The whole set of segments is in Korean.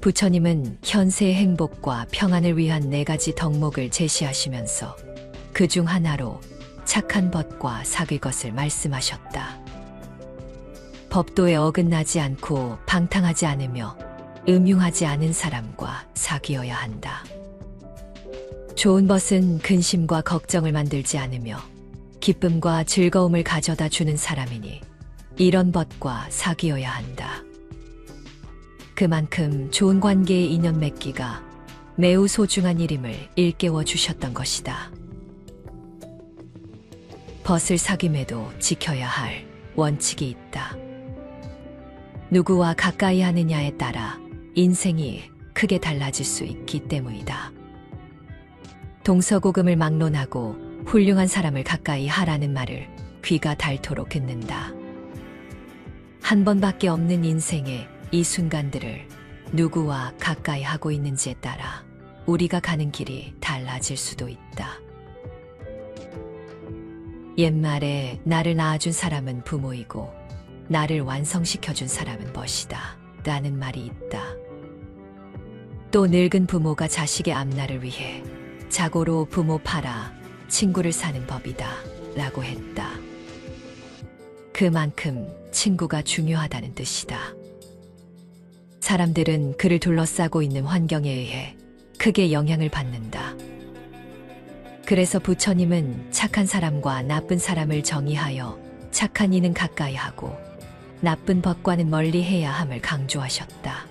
부처님은 현세의 행복과 평안을 위한 4가지 덕목을 제시하시면서 그 중 하나로 착한 벗과 사귀 것을 말씀하셨다. 법도에 어긋나지 않고 방탕하지 않으며 음흉하지 않은 사람과 사귀어야 한다. 좋은 벗은 근심과 걱정을 만들지 않으며 기쁨과 즐거움을 가져다 주는 사람이니 이런 벗과 사귀어야 한다. 그만큼 좋은 관계의 인연 맺기가 매우 소중한 일임을 일깨워 주셨던 것이다. 벗을 사귐에도 지켜야 할 원칙이 있다. 누구와 가까이 하느냐에 따라 인생이 크게 달라질 수 있기 때문이다. 동서고금을 막론하고 훌륭한 사람을 가까이 하라는 말을 귀가 닳도록 듣는다. 한 번밖에 없는 인생의 이 순간들을 누구와 가까이 하고 있는지에 따라 우리가 가는 길이 달라질 수도 있다. 옛말에 나를 낳아준 사람은 부모이고 나를 완성시켜준 사람은 벗이다 라는 말이 있다. 또 늙은 부모가 자식의 앞날을 위해 자고로 부모 팔아 친구를 사는 법이다 라고 했다. 그만큼 친구가 중요하다는 뜻이다. 사람들은 그를 둘러싸고 있는 환경에 의해 크게 영향을 받는다. 그래서 부처님은 착한 사람과 나쁜 사람을 정의하여 착한 이는 가까이 하고 나쁜 벗과는 멀리 해야 함을 강조하셨다.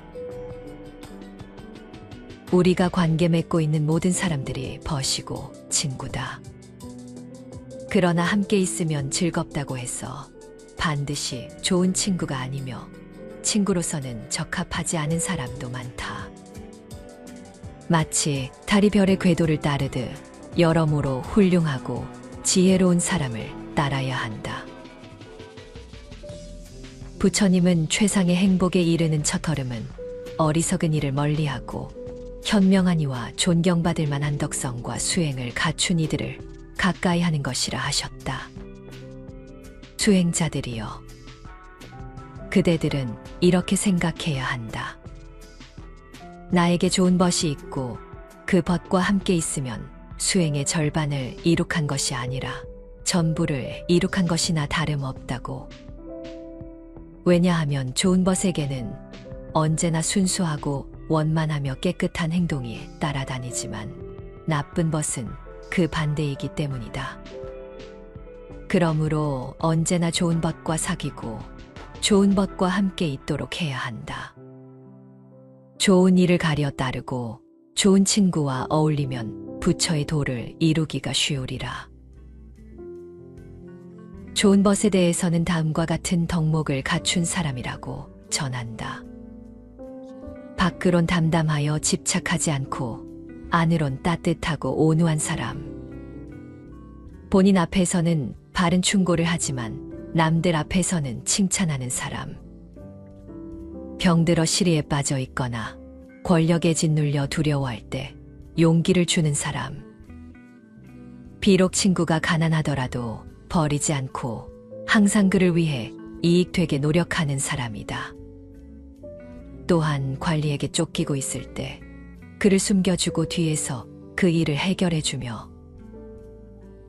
우리가 관계 맺고 있는 모든 사람들이 벗이고 친구다. 그러나 함께 있으면 즐겁다고 해서 반드시 좋은 친구가 아니며 친구로서는 적합하지 않은 사람도 많다. 마치 달이 별의 궤도를 따르듯 여러모로 훌륭하고 지혜로운 사람을 따라야 한다. 부처님은 최상의 행복에 이르는 첫걸음은 어리석은 이를 멀리하고 현명한 이와 존경받을 만한 덕성과 수행을 갖춘 이들을 가까이 하는 것이라 하셨다. 수행자들이여, 그대들은 이렇게 생각해야 한다. 나에게 좋은 벗이 있고 그 벗과 함께 있으면 수행의 절반을 이룩한 것이 아니라 전부를 이룩한 것이나 다름없다고. 왜냐하면 좋은 벗에게는 언제나 순수하고 원만하며 깨끗한 행동이 따라다니지만 나쁜 벗은 그 반대이기 때문이다. 그러므로 언제나 좋은 벗과 사귀고 좋은 벗과 함께 있도록 해야 한다. 좋은 일을 가려 따르고 좋은 친구와 어울리면 부처의 도를 이루기가 쉬우리라. 좋은 벗에 대해서는 다음과 같은 덕목을 갖춘 사람이라고 전한다. 밖으론 담담하여 집착하지 않고 안으론 따뜻하고 온유한 사람. 본인 앞에서는 바른 충고를 하지만 남들 앞에서는 칭찬하는 사람. 병들어 시리에 빠져 있거나 권력에 짓눌려 두려워할 때 용기를 주는 사람. 비록 친구가 가난하더라도 버리지 않고 항상 그를 위해 이익되게 노력하는 사람이다. 또한 관리에게 쫓기고 있을 때 그를 숨겨주고 뒤에서 그 일을 해결해주며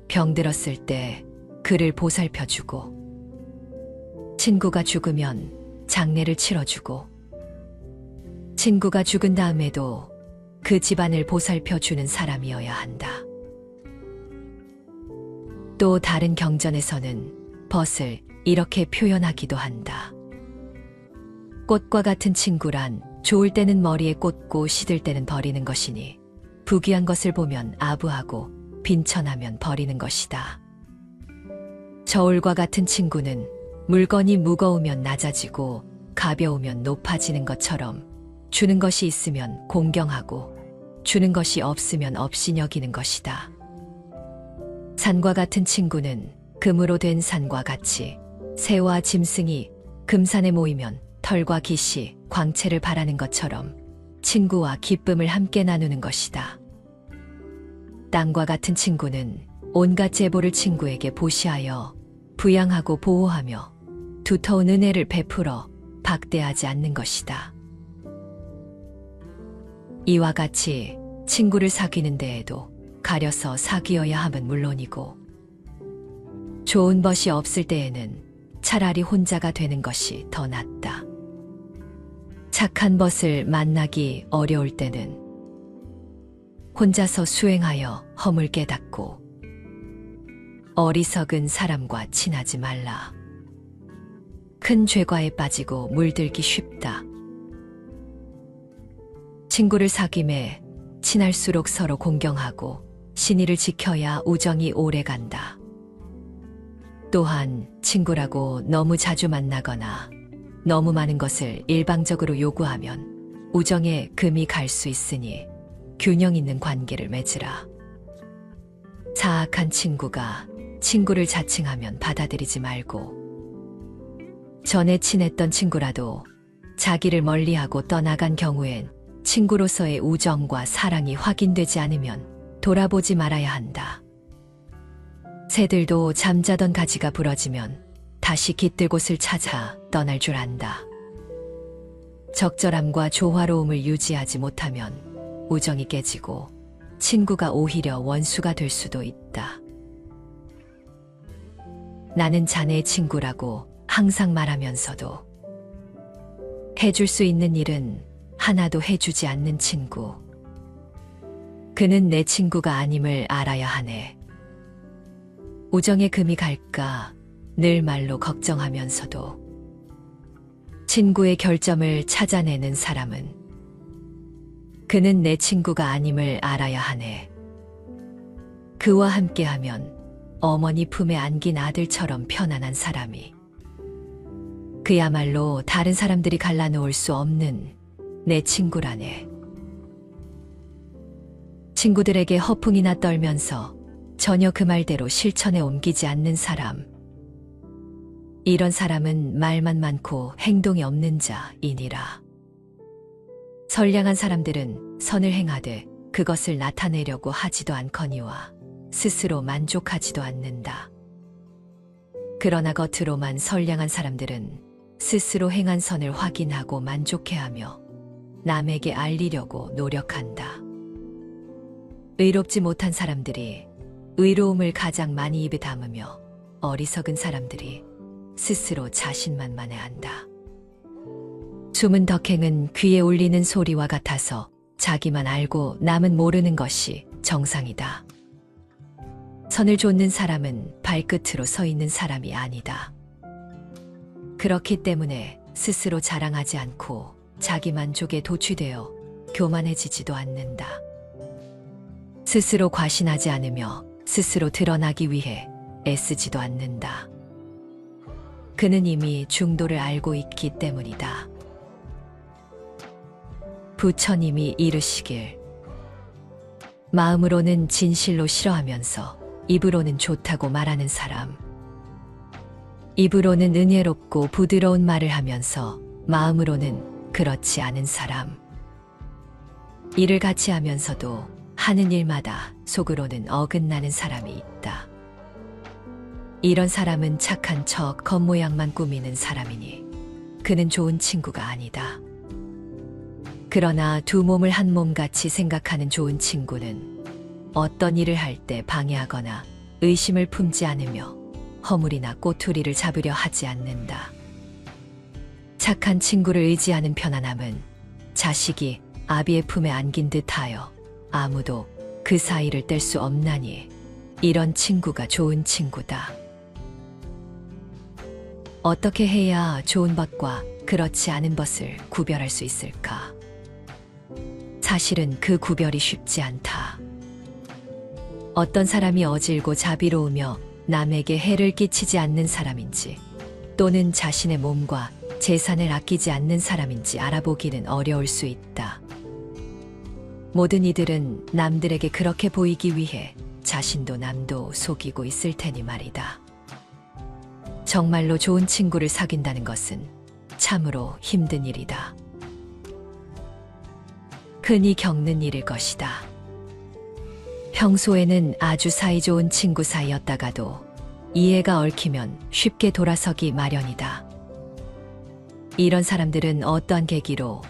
병들었을 때 그를 보살펴주고 친구가 죽으면 장례를 치러주고 친구가 죽은 다음에도 그 집안을 보살펴주는 사람이어야 한다. 또 다른 경전에서는 벗을 이렇게 표현하기도 한다. 꽃과 같은 친구란 좋을 때는 머리에 꽂고 시들 때는 버리는 것이니 부귀한 것을 보면 아부하고 빈천하면 버리는 것이다. 저울과 같은 친구는 물건이 무거우면 낮아지고 가벼우면 높아지는 것처럼 주는 것이 있으면 공경하고 주는 것이 없으면 업신여기는 것이다. 산과 같은 친구는 금으로 된 산과 같이 새와 짐승이 금산에 모이면 털과 깃이 광채를 발하는 것처럼 친구와 기쁨을 함께 나누는 것이다. 땅과 같은 친구는 온갖 제보를 친구에게 보시하여 부양하고 보호하며 두터운 은혜를 베풀어 박대하지 않는 것이다. 이와 같이 친구를 사귀는 데에도 가려서 사귀어야 함은 물론이고, 좋은 벗이 없을 때에는 차라리 혼자가 되는 것이 더 낫다. 착한 벗을 만나기 어려울 때는 혼자서 수행하여 허물 깨닫고, 어리석은 사람과 친하지 말라. 큰 죄과에 빠지고 물들기 쉽다. 친구를 사귐에 친할수록 서로 공경하고 신의를 지켜야 우정이 오래 간다. 또한 친구라고 너무 자주 만나거나 너무 많은 것을 일방적으로 요구하면 우정에 금이 갈 수 있으니 균형 있는 관계를 맺으라. 사악한 친구가 친구를 자칭하면 받아들이지 말고, 전에 친했던 친구라도 자기를 멀리하고 떠나간 경우엔 친구로서의 우정과 사랑이 확인되지 않으면 돌아보지 말아야 한다. 새들도 잠자던 가지가 부러지면 다시 깃들 곳을 찾아 떠날 줄 안다. 적절함과 조화로움을 유지하지 못하면 우정이 깨지고 친구가 오히려 원수가 될 수도 있다. 나는 자네의 친구라고 항상 말하면서도 해줄 수 있는 일은 하나도 해주지 않는 친구. 그는 내 친구가 아님을 알아야 하네. 우정에 금이 갈까 늘 말로 걱정하면서도 친구의 결점을 찾아내는 사람은 그는 내 친구가 아님을 알아야 하네. 그와 함께하면 어머니 품에 안긴 아들처럼 편안한 사람이, 그야말로 다른 사람들이 갈라놓을 수 없는 내 친구라네. 친구들에게 허풍이나 떨면서 전혀 그 말대로 실천에 옮기지 않는 사람. 이런 사람은 말만 많고 행동이 없는 자이니라. 선량한 사람들은 선을 행하되 그것을 나타내려고 하지도 않거니와 스스로 만족하지도 않는다. 그러나 겉으로만 선량한 사람들은 스스로 행한 선을 확인하고 만족해하며 남에게 알리려고 노력한다. 의롭지 못한 사람들이 의로움을 가장 많이 입에 담으며 어리석은 사람들이 스스로 자신만만해한다. 숨은 덕행은 귀에 울리는 소리와 같아서 자기만 알고 남은 모르는 것이 정상이다. 선을 좇는 사람은 발끝으로 서 있는 사람이 아니다. 그렇기 때문에 스스로 자랑하지 않고 자기 만족에 도취되어 교만해지지도 않는다. 스스로 과신하지 않으며 스스로 드러나기 위해 애쓰지도 않는다. 그는 이미 중도를 알고 있기 때문이다. 부처님이 이르시길, 마음으로는 진실로 싫어하면서 입으로는 좋다고 말하는 사람, 입으로는 은혜롭고 부드러운 말을 하면서 마음으로는 그렇지 않은 사람, 일을 같이 하면서도 하는 일마다 속으로는 어긋나는 사람이 있다. 이런 사람은 착한 척 겉모양만 꾸미는 사람이니 그는 좋은 친구가 아니다. 그러나 두 몸을 한 몸같이 생각하는 좋은 친구는 어떤 일을 할 때 방해하거나 의심을 품지 않으며 허물이나 꼬투리를 잡으려 하지 않는다. 착한 친구를 의지하는 편안함은 자식이 아비의 품에 안긴 듯하여 아무도 그 사이를 뗄 수 없나니 이런 친구가 좋은 친구다. 어떻게 해야 좋은 벗과 그렇지 않은 벗을 구별할 수 있을까? 사실은 그 구별이 쉽지 않다. 어떤 사람이 어질고 자비로우며 남에게 해를 끼치지 않는 사람인지, 또는 자신의 몸과 재산을 아끼지 않는 사람인지 알아보기는 어려울 수 있다. 모든 이들은 남들에게 그렇게 보이기 위해 자신도 남도 속이고 있을 테니 말이다. 정말로 좋은 친구를 사귄다는 것은 참으로 힘든 일이다. 흔히 겪는 일일 것이다. 평소에는 아주 사이좋은 친구 사이였다가도 이해가 얽히면 쉽게 돌아서기 마련이다. 이런 사람들은 어떠한 계기로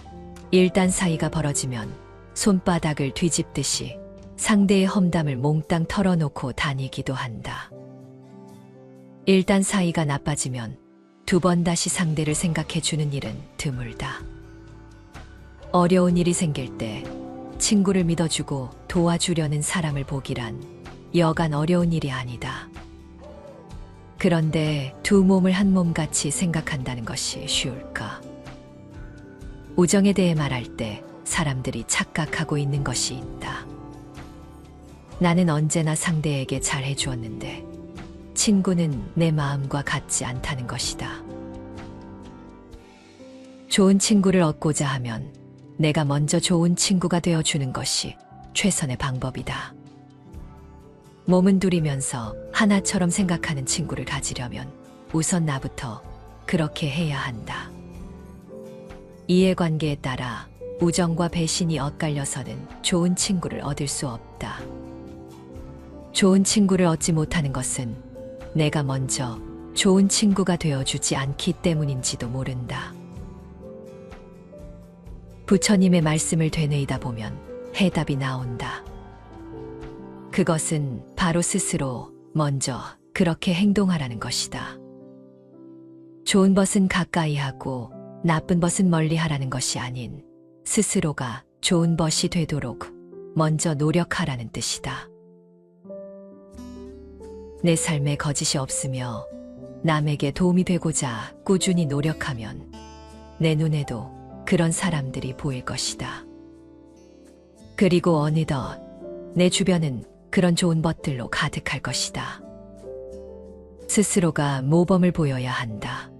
일단 사이가 벌어지면 손바닥을 뒤집듯이 상대의 험담을 몽땅 털어놓고 다니기도 한다. 일단 사이가 나빠지면 두 번 다시 상대를 생각해 주는 일은 드물다. 어려운 일이 생길 때 친구를 믿어주고 도와주려는 사람을 보기란 여간 어려운 일이 아니다. 그런데 두 몸을 한 몸같이 생각한다는 것이 쉬울까? 우정에 대해 말할 때 사람들이 착각하고 있는 것이 있다. 나는 언제나 상대에게 잘해 주었는데 친구는 내 마음과 같지 않다는 것이다. 좋은 친구를 얻고자 하면 내가 먼저 좋은 친구가 되어주는 것이 최선의 방법이다. 몸은 둘이면서 하나처럼 생각하는 친구를 가지려면 우선 나부터 그렇게 해야 한다. 이해관계에 따라 우정과 배신이 엇갈려서는 좋은 친구를 얻을 수 없다. 좋은 친구를 얻지 못하는 것은 내가 먼저 좋은 친구가 되어주지 않기 때문인지도 모른다. 부처님의 말씀을 되뇌이다 보면 해답이 나온다. 그것은 바로 스스로 먼저 그렇게 행동하라는 것이다. 좋은 것은 가까이 하고 나쁜 것은 멀리 하라는 것이 아닌 스스로가 좋은 것이 되도록 먼저 노력하라는 뜻이다. 내 삶에 거짓이 없으며 남에게 도움이 되고자 꾸준히 노력하면 내 눈에도 그런 사람들이 보일 것이다. 그리고 어느덧 내 주변은 그런 좋은 것들로 가득할 것이다. 스스로가 모범을 보여야 한다.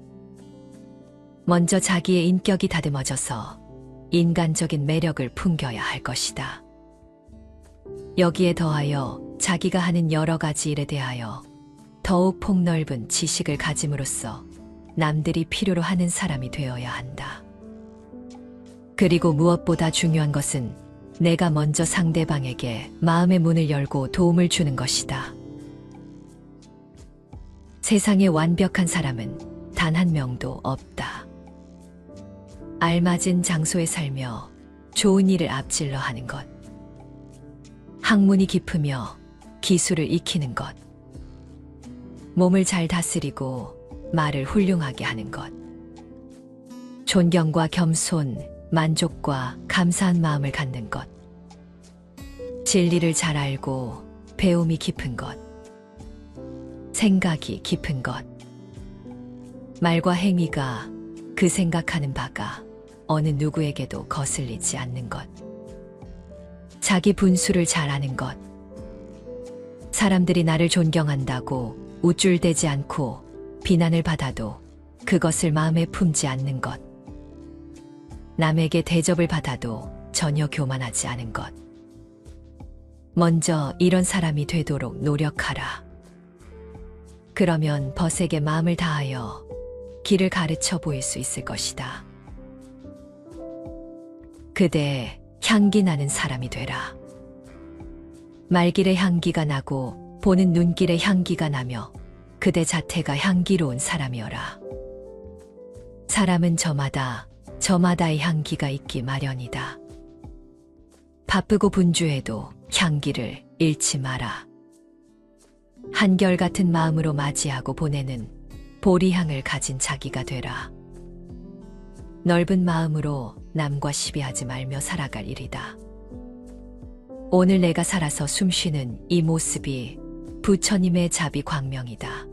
먼저 자기의 인격이 다듬어져서 인간적인 매력을 풍겨야 할 것이다. 여기에 더하여 자기가 하는 여러 가지 일에 대하여 더욱 폭넓은 지식을 가짐으로써 남들이 필요로 하는 사람이 되어야 한다. 그리고 무엇보다 중요한 것은 내가 먼저 상대방에게 마음의 문을 열고 도움을 주는 것이다. 세상에 완벽한 사람은 단 한 명도 없다. 알맞은 장소에 살며 좋은 일을 앞질러 하는 것, 학문이 깊으며 기술을 익히는 것, 몸을 잘 다스리고 말을 훌륭하게 하는 것, 존경과 겸손, 만족과 감사한 마음을 갖는 것, 진리를 잘 알고 배움이 깊은 것, 생각이 깊은 것, 말과 행위가 그 생각하는 바가 어느 누구에게도 거슬리지 않는 것, 자기 분수를 잘 아는 것, 사람들이 나를 존경한다고 우쭐대지 않고 비난을 받아도 그것을 마음에 품지 않는 것, 남에게 대접을 받아도 전혀 교만하지 않은 것. 먼저 이런 사람이 되도록 노력하라. 그러면 벗에게 마음을 다하여 길을 가르쳐 보일 수 있을 것이다. 그대 향기 나는 사람이 되라. 말길의 향기가 나고 보는 눈길의 향기가 나며 그대 자태가 향기로운 사람이어라. 사람은 저마다의 향기가 있기 마련이다. 바쁘고 분주해도 향기를 잃지 마라. 한결같은 마음으로 맞이하고 보내는 보리향을 가진 자기가 되라. 넓은 마음으로 남과 시비하지 말며 살아갈 일이다. 오늘 내가 살아서 숨쉬는 이 모습이 부처님의 자비 광명이다.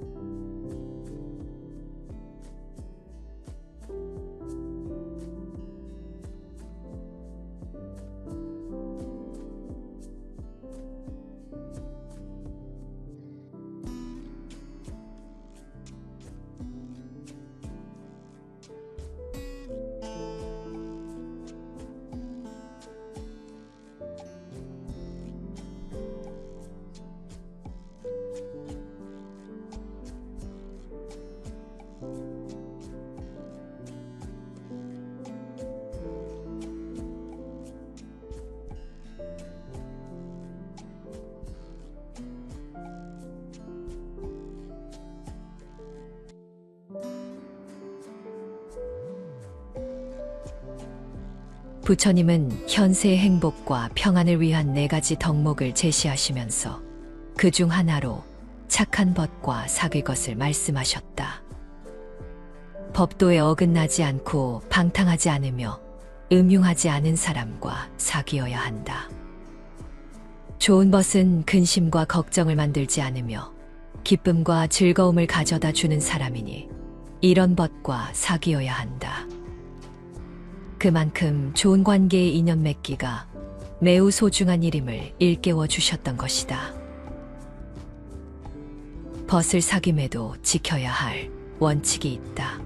부처님은 현세의 행복과 평안을 위한 4가지 덕목을 제시하시면서 그 중 하나로 착한 벗과 사귈 것을 말씀하셨다. 법도에 어긋나지 않고 방탕하지 않으며 음흉하지 않은 사람과 사귀어야 한다. 좋은 벗은 근심과 걱정을 만들지 않으며 기쁨과 즐거움을 가져다 주는 사람이니 이런 벗과 사귀어야 한다. 그만큼 좋은 관계의 인연 맺기가 매우 소중한 일임을 일깨워 주셨던 것이다. 벗을 사귐에도 지켜야 할 원칙이 있다.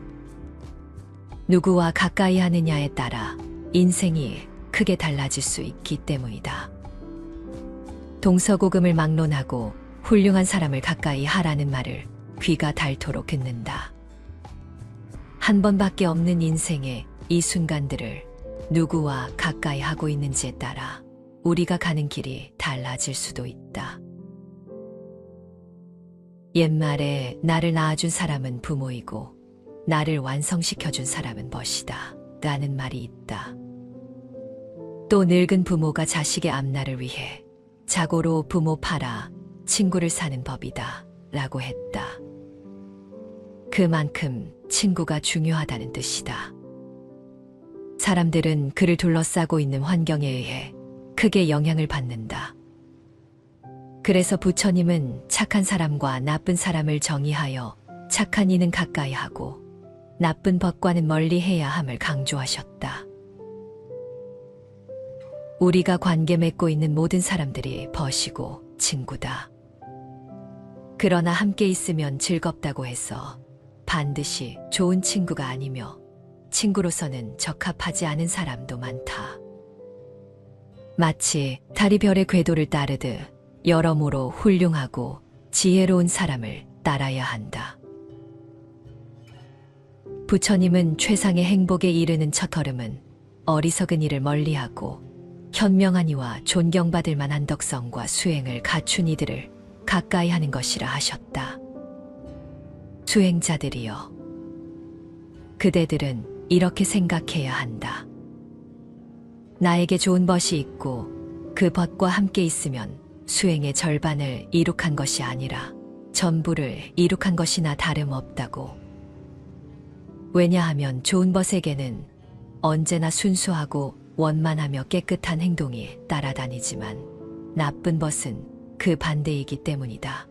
누구와 가까이 하느냐에 따라 인생이 크게 달라질 수 있기 때문이다. 동서고금을 막론하고 훌륭한 사람을 가까이 하라는 말을 귀가 닳도록 듣는다. 한 번밖에 없는 인생의 이 순간들을 누구와 가까이 하고 있는지에 따라 우리가 가는 길이 달라질 수도 있다. 옛말에 나를 낳아준 사람은 부모이고 나를 완성시켜준 사람은 벗이다 라는 말이 있다. 또 늙은 부모가 자식의 앞날을 위해 자고로 부모 팔아 친구를 사는 법이다 라고 했다. 그만큼 친구가 중요하다는 뜻이다. 사람들은 그를 둘러싸고 있는 환경에 의해 크게 영향을 받는다. 그래서 부처님은 착한 사람과 나쁜 사람을 정의하여 착한 이는 가까이 하고 나쁜 벗과는 멀리 해야 함을 강조하셨다. 우리가 관계 맺고 있는 모든 사람들이 벗이고 친구다. 그러나 함께 있으면 즐겁다고 해서 반드시 좋은 친구가 아니며 친구로서는 적합하지 않은 사람도 많다. 마치 달이 별의 궤도를 따르듯 여러모로 훌륭하고 지혜로운 사람을 따라야 한다. 부처님은 최상의 행복에 이르는 첫걸음은 어리석은 이를 멀리하고 현명한 이와 존경받을 만한 덕성과 수행을 갖춘 이들을 가까이 하는 것이라 하셨다. 수행자들이여, 그대들은 이렇게 생각해야 한다. 나에게 좋은 벗이 있고 그 벗과 함께 있으면 수행의 절반을 이룩한 것이 아니라 전부를 이룩한 것이나 다름없다고. 왜냐하면 좋은 벗에게는 언제나 순수하고 원만하며 깨끗한 행동이 따라다니지만 나쁜 벗은 그 반대이기 때문이다.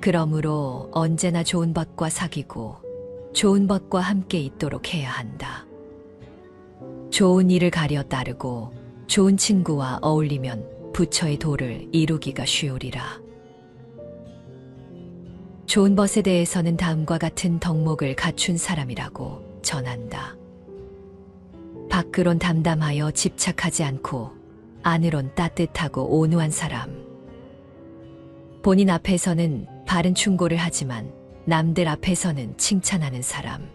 그러므로 언제나 좋은 벗과 사귀고 좋은 벗과 함께 있도록 해야 한다. 좋은 일을 가려 따르고 좋은 친구와 어울리면 부처의 도를 이루기가 쉬우리라. 좋은 벗에 대해서는 다음과 같은 덕목을 갖춘 사람이라고 전한다. 밖으론 담담하여 집착하지 않고 안으론 따뜻하고 온유한 사람. 본인 앞에서는 바른 충고를 하지만 남들 앞에서는 칭찬하는 사람.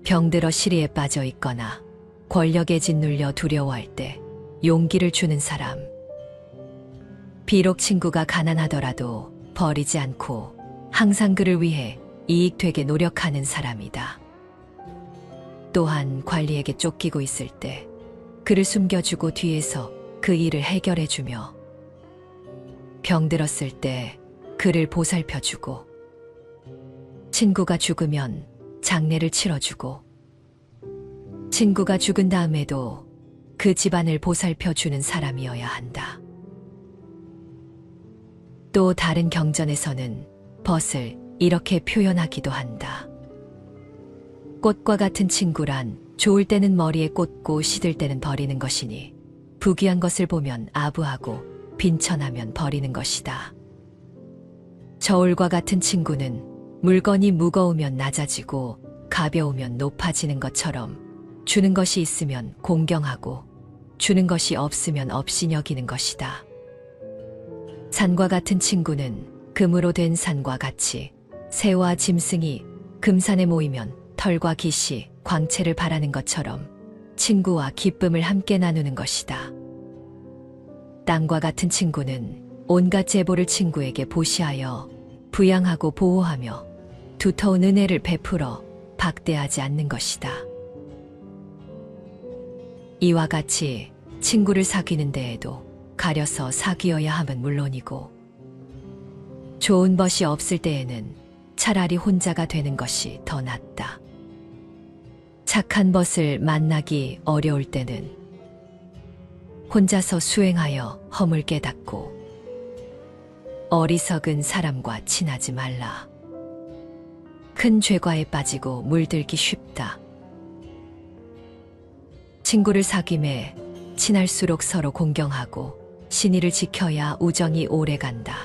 병들어 시리에 빠져 있거나 권력에 짓눌려 두려워할 때 용기를 주는 사람. 비록 친구가 가난하더라도 버리지 않고 항상 그를 위해 이익되게 노력하는 사람이다. 또한 관리에게 쫓기고 있을 때 그를 숨겨주고 뒤에서 그 일을 해결해주며 병들었을 때 그를 보살펴주고 친구가 죽으면 장례를 치러주고 친구가 죽은 다음에도 그 집안을 보살펴주는 사람이어야 한다. 또 다른 경전에서는 벗을 이렇게 표현하기도 한다. 꽃과 같은 친구란 좋을 때는 머리에 꽂고 시들 때는 버리는 것이니 부귀한 것을 보면 아부하고 빈천하면 버리는 것이다. 저울과 같은 친구는 물건이 무거우면 낮아지고 가벼우면 높아지는 것처럼 주는 것이 있으면 공경하고 주는 것이 없으면 없이 여기는 것이다. 산과 같은 친구는 금으로 된 산과 같이 새와 짐승이 금산에 모이면 털과 깃이 광채를 발하는 것처럼 친구와 기쁨을 함께 나누는 것이다. 땅과 같은 친구는 온갖 제보를 친구에게 보시하여 부양하고 보호하며 두터운 은혜를 베풀어 박대하지 않는 것이다. 이와 같이 친구를 사귀는 데에도 가려서 사귀어야 함은 물론이고, 좋은 벗이 없을 때에는 차라리 혼자가 되는 것이 더 낫다. 착한 벗을 만나기 어려울 때는 혼자서 수행하여 허물 깨닫고, 어리석은 사람과 친하지 말라. 큰 죄과에 빠지고 물들기 쉽다. 친구를 사귐에 친할수록 서로 공경하고 신의를 지켜야 우정이 오래 간다.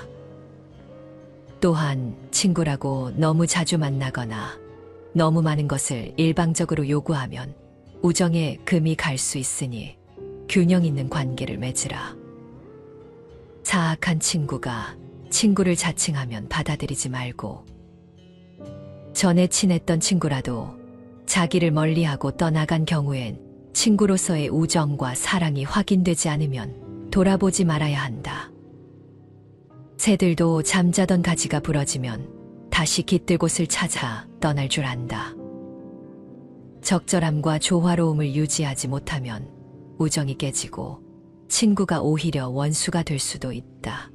또한 친구라고 너무 자주 만나거나 너무 많은 것을 일방적으로 요구하면 우정에 금이 갈 수 있으니 균형 있는 관계를 맺으라. 사악한 친구가 친구를 자칭하면 받아들이지 말고, 전에 친했던 친구라도 자기를 멀리하고 떠나간 경우엔 친구로서의 우정과 사랑이 확인되지 않으면 돌아보지 말아야 한다. 새들도 잠자던 가지가 부러지면 다시 깃들 곳을 찾아 떠날 줄 안다. 적절함과 조화로움을 유지하지 못하면 우정이 깨지고 친구가 오히려 원수가 될 수도 있다.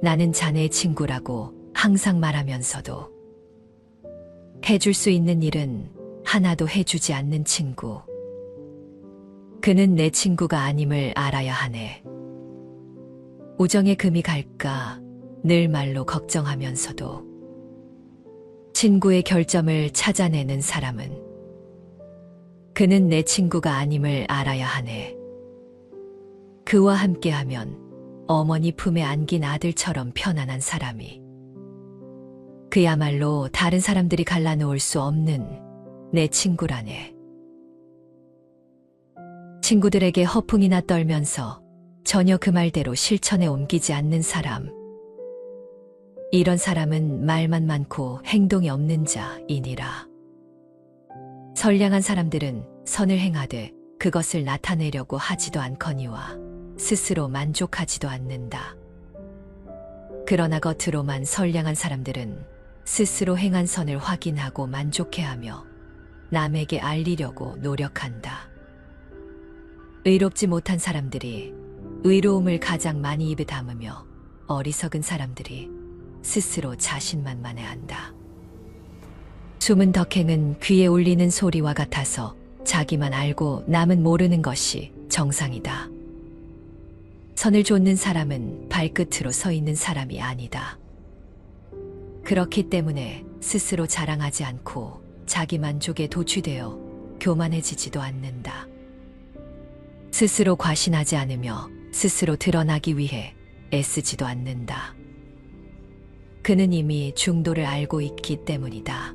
나는 자네의 친구라고 항상 말하면서도 해줄 수 있는 일은 하나도 해주지 않는 친구. 그는 내 친구가 아님을 알아야 하네. 우정에 금이 갈까 늘 말로 걱정하면서도 친구의 결점을 찾아내는 사람은 그는 내 친구가 아님을 알아야 하네. 그와 함께하면 어머니 품에 안긴 아들처럼 편안한 사람이, 그야말로 다른 사람들이 갈라놓을 수 없는 내 친구라네. 친구들에게 허풍이나 떨면서 전혀 그 말대로 실천에 옮기지 않는 사람. 이런 사람은 말만 많고 행동이 없는 자이니라. 선량한 사람들은 선을 행하되 그것을 나타내려고 하지도 않거니와 스스로 만족하지도 않는다. 그러나 겉으로만 선량한 사람들은 스스로 행한 선을 확인하고 만족해하며 남에게 알리려고 노력한다. 의롭지 못한 사람들이 의로움을 가장 많이 입에 담으며 어리석은 사람들이 스스로 자신만만해한다. 숨은 덕행은 귀에 울리는 소리와 같아서 자기만 알고 남은 모르는 것이 정상이다. 선을 좇는 사람은 발끝으로 서 있는 사람이 아니다. 그렇기 때문에 스스로 자랑하지 않고 자기 만족에 도취되어 교만해지지도 않는다. 스스로 과신하지 않으며 스스로 드러나기 위해 애쓰지도 않는다. 그는 이미 중도를 알고 있기 때문이다.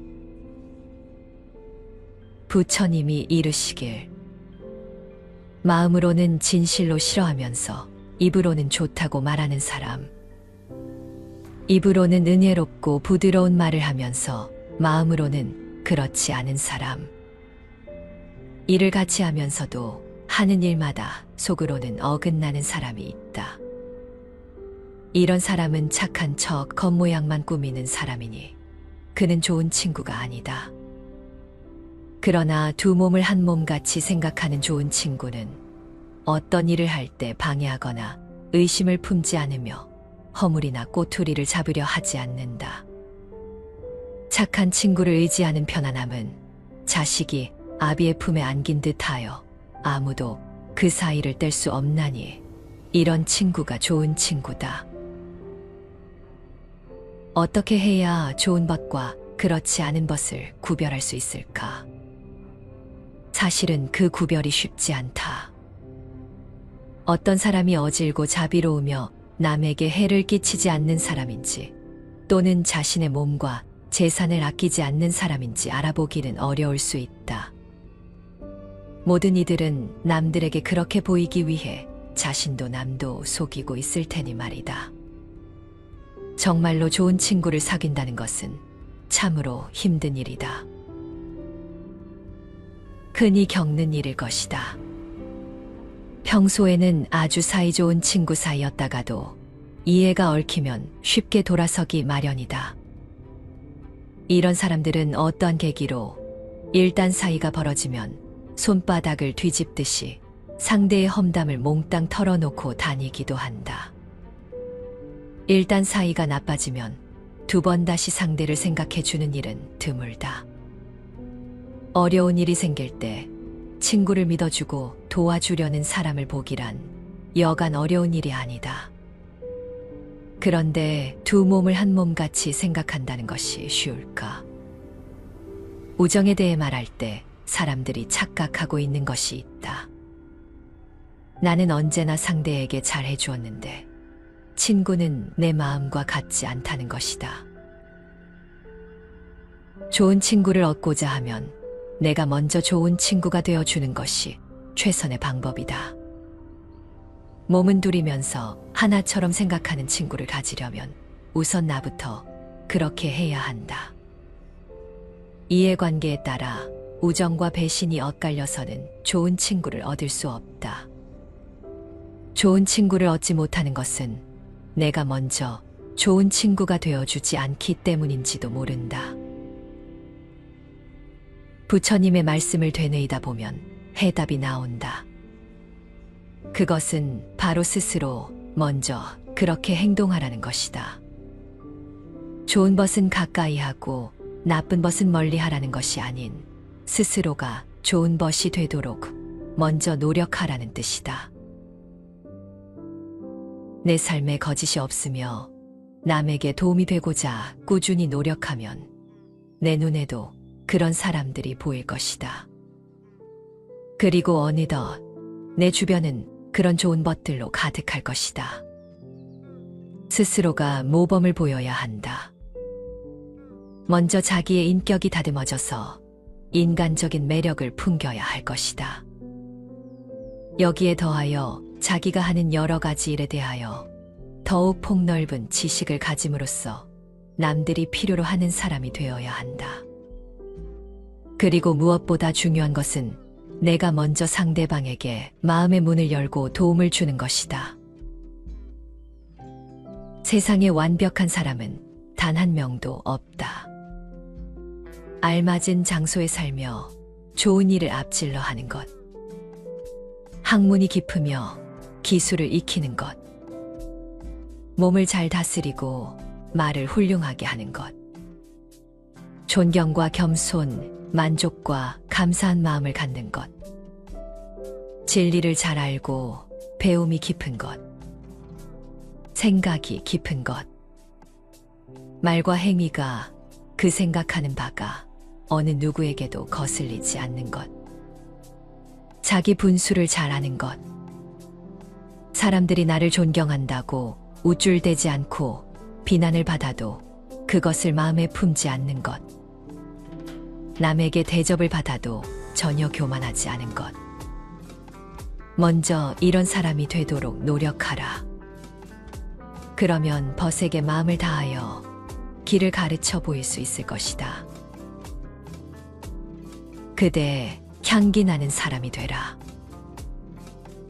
부처님이 이르시길, 마음으로는 진실로 싫어하면서 입으로는 좋다고 말하는 사람, 입으로는 은혜롭고 부드러운 말을 하면서 마음으로는 그렇지 않은 사람, 일을 같이 하면서도 하는 일마다 속으로는 어긋나는 사람이 있다. 이런 사람은 착한 척 겉모양만 꾸미는 사람이니 그는 좋은 친구가 아니다. 그러나 두 몸을 한 몸같이 생각하는 좋은 친구는 어떤 일을 할 때 방해하거나 의심을 품지 않으며 허물이나 꼬투리를 잡으려 하지 않는다. 착한 친구를 의지하는 편안함은 자식이 아비의 품에 안긴 듯하여 아무도 그 사이를 뗄 수 없나니 이런 친구가 좋은 친구다. 어떻게 해야 좋은 벗과 그렇지 않은 벗을 구별할 수 있을까? 사실은 그 구별이 쉽지 않다. 어떤 사람이 어질고 자비로우며 남에게 해를 끼치지 않는 사람인지, 또는 자신의 몸과 재산을 아끼지 않는 사람인지 알아보기는 어려울 수 있다. 모든 이들은 남들에게 그렇게 보이기 위해 자신도 남도 속이고 있을 테니 말이다. 정말로 좋은 친구를 사귄다는 것은 참으로 힘든 일이다. 흔히 겪는 일일 것이다. 평소에는 아주 사이좋은 친구 사이였다가도 이해가 얽히면 쉽게 돌아서기 마련이다. 이런 사람들은 어떠한 계기로 일단 사이가 벌어지면 손바닥을 뒤집듯이 상대의 험담을 몽땅 털어놓고 다니기도 한다. 일단 사이가 나빠지면 두 번 다시 상대를 생각해주는 일은 드물다. 어려운 일이 생길 때 친구를 믿어주고 도와주려는 사람을 보기란 여간 어려운 일이 아니다. 그런데 두 몸을 한 몸같이 생각한다는 것이 쉬울까? 우정에 대해 말할 때 사람들이 착각하고 있는 것이 있다. 나는 언제나 상대에게 잘해주었는데 친구는 내 마음과 같지 않다는 것이다. 좋은 친구를 얻고자 하면 내가 먼저 좋은 친구가 되어주는 것이 최선의 방법이다. 몸은 둘이면서 하나처럼 생각하는 친구를 가지려면 우선 나부터 그렇게 해야 한다. 이해관계에 따라 우정과 배신이 엇갈려서는 좋은 친구를 얻을 수 없다. 좋은 친구를 얻지 못하는 것은 내가 먼저 좋은 친구가 되어주지 않기 때문인지도 모른다. 부처님의 말씀을 되뇌이다 보면 해답이 나온다. 그것은 바로 스스로 먼저 그렇게 행동하라는 것이다. 좋은 것은 가까이 하고 나쁜 것은 멀리 하라는 것이 아닌 스스로가 좋은 것이 되도록 먼저 노력하라는 뜻이다. 내 삶에 거짓이 없으며 남에게 도움이 되고자 꾸준히 노력하면 내 눈에도 그런 사람들이 보일 것이다. 그리고 어느덧 내 주변은 그런 좋은 것들로 가득할 것이다. 스스로가 모범을 보여야 한다. 먼저 자기의 인격이 다듬어져서 인간적인 매력을 풍겨야 할 것이다. 여기에 더하여 자기가 하는 여러 가지 일에 대하여 더욱 폭넓은 지식을 가짐으로써 남들이 필요로 하는 사람이 되어야 한다. 그리고 무엇보다 중요한 것은 내가 먼저 상대방에게 마음의 문을 열고 도움을 주는 것이다. 세상에 완벽한 사람은 단 한 명도 없다. 알맞은 장소에 살며 좋은 일을 앞질러 하는 것, 학문이 깊으며 기술을 익히는 것, 몸을 잘 다스리고 말을 훌륭하게 하는 것, 존경과 겸손, 만족과 감사한 마음을 갖는 것, 진리를 잘 알고 배움이 깊은 것, 생각이 깊은 것, 말과 행위가 그 생각하는 바가 어느 누구에게도 거슬리지 않는 것, 자기 분수를 잘 아는 것, 사람들이 나를 존경한다고 우쭐대지 않고 비난을 받아도 그것을 마음에 품지 않는 것, 남에게 대접을 받아도 전혀 교만하지 않은 것. 먼저 이런 사람이 되도록 노력하라. 그러면 벗에게 마음을 다하여 길을 가르쳐 보일 수 있을 것이다. 그대 향기 나는 사람이 되라.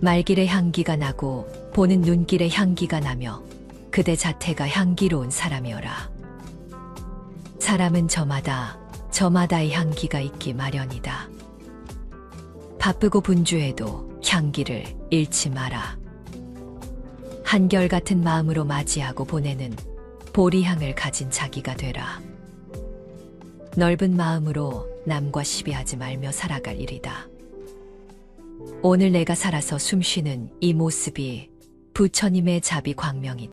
말길의 향기가 나고 보는 눈길의 향기가 나며 그대 자태가 향기로운 사람이어라. 사람은 저마다의 향기가 있기 마련이다. 바쁘고 분주해도 향기를 잃지 마라. 한결같은 마음으로 맞이하고 보내는 보리향을 가진 자기가 되라. 넓은 마음으로 남과 시비하지 말며 살아갈 일이다. 오늘 내가 살아서 숨쉬는 이 모습이 부처님의 자비 광명이다.